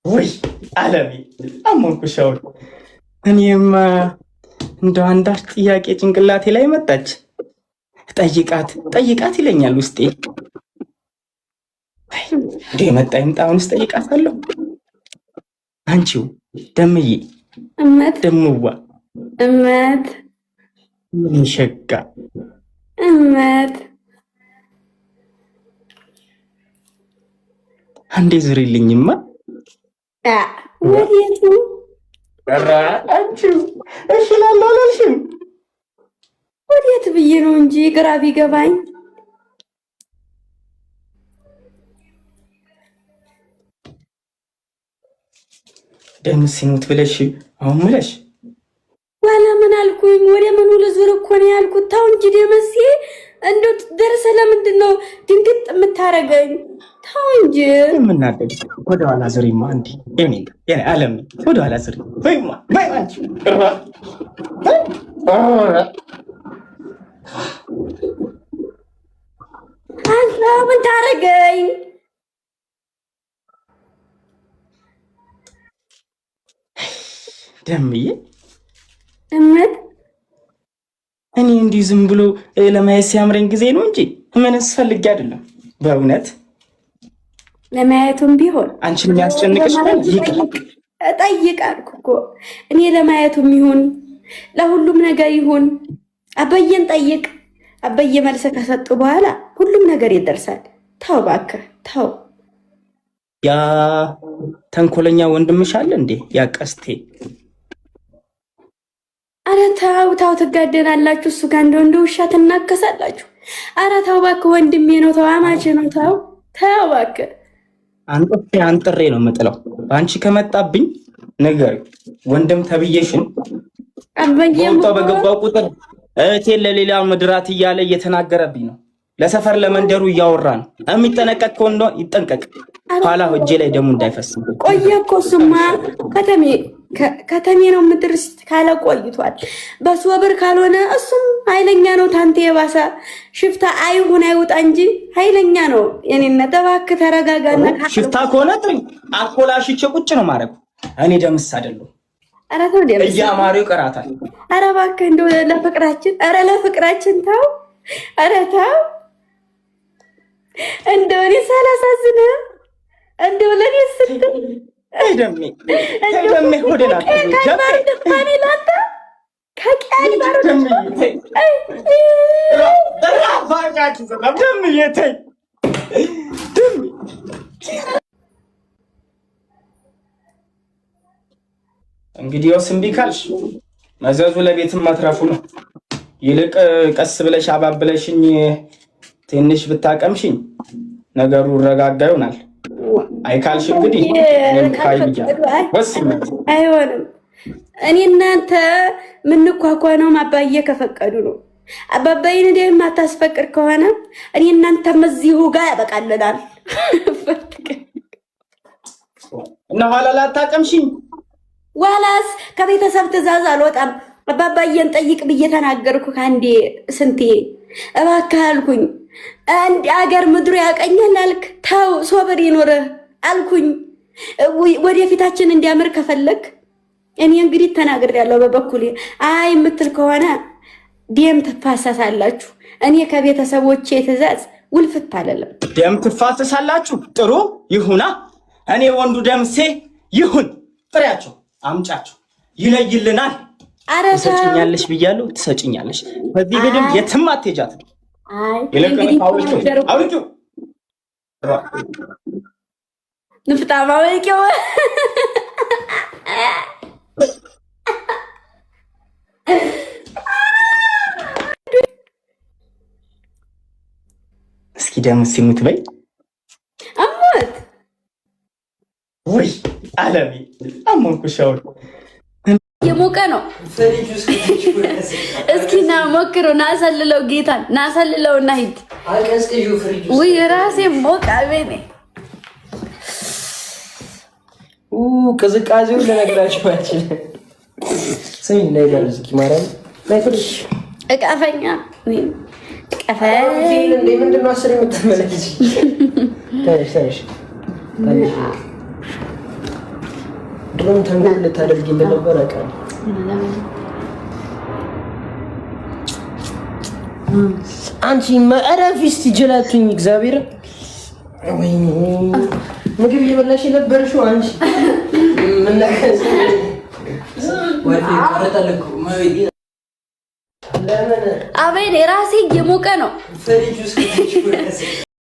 ወይ አለሜ አሞንኩሻው። እኔማ እንደው አንዳች ጥያቄ ጭንቅላቴ ላይ መጣች። ጠይቃት ይለኛል ውስጤ። እንዴ መጣ ይምጣ፣ አሁንስ ጠይቃታለሁ። አንቺው ደምዬ እመት ደምዋ እመት ምን ሸጋ እመት አንዴ ዝሪልኝማ። ወዴቱ ኧረ አንቺው እሺ እላለሁ አላልሽም? ወዴት ብዬ ነው እንጂ ግራ ቢገባኝ። ደም ሲሙት ብለሽ አሁን ምለሽ ዋላ ምን አልኩኝ? ወደ ምኑ ልዙር እኮ ነው ያልኩት። ታው እንጂ ደመሴ እንደው ደርሰህ ለምንድን ነው ድንግጥ የምታረገኝ? ታው እንጂ የምናደግ ወደ ኋላ ዝሪማ። እንዲ የኔ አለም ወደ ኋላ ዝሪ ወይማ ወይ አንቺ አንተ ምን ታረገኝ? ደምዬ እመት እኔ እንዲህ ዝም ብሎ ለማየት ሲያምረኝ ጊዜ ነው እንጂ ምንስ ፈልጌ አይደለም። በእውነት ለማየቱም ቢሆን አንቺን የሚያስጨንቅሽ እጠይቃለሁ እኮ እኔ ለማየቱም ይሁን ለሁሉም ነገር ይሁን አበየን ጠይቅ። አበየ መልስ ከሰጡ በኋላ ሁሉም ነገር ይደርሳል። ተው እባክህ ተው። ያ ተንኮለኛ ወንድምሽ አለ እንዴ? ያ ቀስቴ። አረ ተው ትጋደናላችሁ። እሱ ጋር እንደ ውሻ ትናከሳላችሁ። አረ ተው እባክህ፣ ወንድሜ ነው፣ ተው አማቼ ነው። ተው እባክህ። አንጥሬ ነው የምጥለው። በአንቺ ከመጣብኝ ነገር ወንድም ተብዬሽን ቦታው በገባው ቁጥር እህቴን ለሌላ ምድራት እያለ እየተናገረብኝ ነው። ለሰፈር ለመንደሩ እያወራ ነው። የሚጠነቀቅ ከሆነ ይጠንቀቅ፣ ኋላ እጄ ላይ ደሙ እንዳይፈስ። ቆየ እኮ እሱማ ከተሜ ነው ምድር ካለ ቆይቷል። በሶብር ካልሆነ እሱም ኃይለኛ ነው። ታንተ የባሰ ሽፍታ አይሁን አይውጣ እንጂ ኃይለኛ ነው። የኔነት እባክህ ተረጋጋና። ሽፍታ ከሆነ ጥሪ አኮላሽቼ ቁጭ ነው ማድረግ። እኔ ደምስ አይደለሁ። ኧረ ተው ደምስ እያማሩ ይቀራታል። ኧረ እባክህ እንደው ለፍቅራችን ተው። ኧረ ተው እንደው እኔ ሳላሳዝን እንደው ለኔ ስትል ደሜ ሆደና እንግዲህ ያው እምቢ ካልሽ መዘዙ ለቤትም ማትረፉ ነው። ይልቅ ቀስ ብለሽ አባብለሽኝ ትንሽ ብታቀምሽኝ ነገሩ ረጋጋ ይሆናል። አይካልሽ እንግዲህ አይሆንም። እኔ እናንተ ምንኳኳነው አባዬ ከፈቀዱ ነው። አባባይን እንደ የማታስፈቅድ ከሆነ እኔ እናንተም እዚሁ ጋር ያበቃልናል። እና ኋላ ላታቀምሽኝ። ዋላስ ከቤተሰብ ትእዛዝ አልወጣም። አባባዬን ጠይቅ ብዬ ተናገርኩ ከአንዴ ስንቴ። እባክህ አልኩኝ። አንድ አገር ምድሩ ያቀኛል አልክ። ተው ሶብር ይኖርህ አልኩኝ። ወደፊታችን እንዲያምር ከፈለግ እኔ እንግዲህ ተናግሬያለሁ በበኩሌ። አይ የምትል ከሆነ ደም ትፋሰሳላችሁ። እኔ ከቤተሰቦቼ ትእዛዝ ውልፍት አለለም። ደም ትፋሰሳላችሁ? ጥሩ ይሁና። እኔ ወንዱ ደምሴ ይሁን። ጥሪያቸው፣ አምጫቸው፣ ይለይልናል። ትሰጭኛለሽ ብያለሁ፣ ትሰጭኛለሽ። በዚህ ግድም የትም አትሄጃትም። አውልቂው ንፍጣማ አውልቂው። እስኪ ደምስ ሲሙት በይ። አሞት ወይ አለሜ አሞንኩሻው። የሞቀ ነው። እስኪ ና ሞክሮ ናሰልለው፣ ጌታን ናሰልለው እና ሂድ። ወይ ራሴ ሞቀ አቤኔ ቅዝቃዜው ለነገራችሁ አይችልም። ሰይ ላይ ጋር እስኪ ማርያም ላይ ፍርሽ እቃፈኛ እንዴ ምንድነው አስር የምትመለከች? ታይሽ ምን ተንኮል ልታደርጊልኝ ነበር አውቃለሁ። አንቺ ማዕረፍ እስቲ ጀላቱኝ እግዚአብሔር ወይኔ ምግብ እየበላሽ የነበርሽው አንቺ ምን ነከስ ወይኔ ቀረጣለኩ ማይዲ አቤል ራሴ እየሞቀ ነው።